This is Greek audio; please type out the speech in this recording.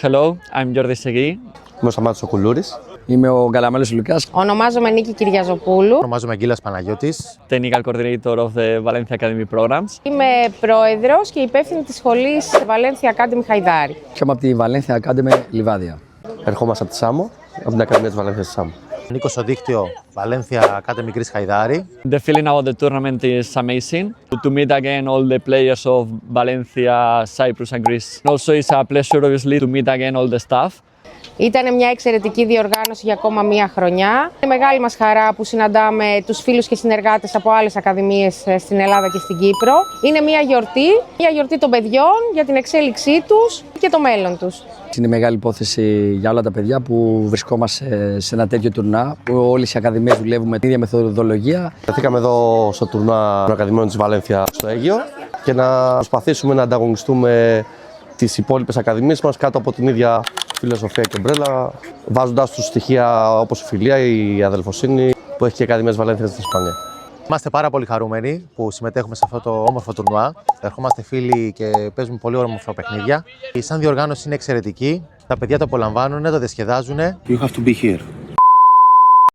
Hello, I'm Jordi Seguí. Είμαι ο Σταμάτης ο Κουλούρης. Είμαι ο Γκαλαμέλος Λουκάς. Ονομάζομαι Νίκη Κυριαζοπούλου. Ονομάζομαι Αγγίλας Παναγιώτης. Technical Coordinator of the Valencia Academy Programs. Είμαι πρόεδρος και υπεύθυνη της σχολής Valencia Academy Χαϊδάρη. Είμαι από τη Valencia Academy Λιβάδια. Ερχόμαστε από τη Σάμο, από την Ακαδημία της Βαλένθιας της Σάμο. Ανήκω στο δίκτυο Valencia Academy Greece Χαϊδάρη. The feeling about the tournament is amazing. To meet again all the players of Valencia, Cyprus and Greece. Also it's a pleasure obviously to meet again all the staff. Ήταν μια εξαιρετική διοργάνωση για ακόμα μία χρονιά. Είναι μεγάλη μας χαρά που συναντάμε τους φίλους και συνεργάτες από άλλες ακαδημίες στην Ελλάδα και στην Κύπρο. Είναι μια γιορτή των παιδιών για την εξέλιξή τους και το μέλλον τους. Είναι μεγάλη υπόθεση για όλα τα παιδιά που βρισκόμαστε σε ένα τέτοιο τουρνά, που όλες οι ακαδημίες δουλεύουμε την ίδια μεθοδολογία. Βρεθήκαμε εδώ στο τουρνά των Ακαδημιών της Βαλένθια στο Αίγυο και να προσπαθήσουμε να ανταγωνιστούμε τις υπόλοιπες ακαδημίες μας κάτω από την ίδια φιλοσοφία και ομπρέλα, βάζοντας τους στοιχεία όπως η φιλία, η αδελφοσύνη που έχει και η Ακαδημία της Βαλένθιας στην Ισπανία. Είμαστε πάρα πολύ χαρούμενοι που συμμετέχουμε σε αυτό το όμορφο τουρνουά. Ερχόμαστε φίλοι και παίζουμε πολύ όμορφα παιχνίδια. Η σαν διοργάνωση είναι εξαιρετική. Τα παιδιά το απολαμβάνουν, το διασκεδάζουν. You have to be here.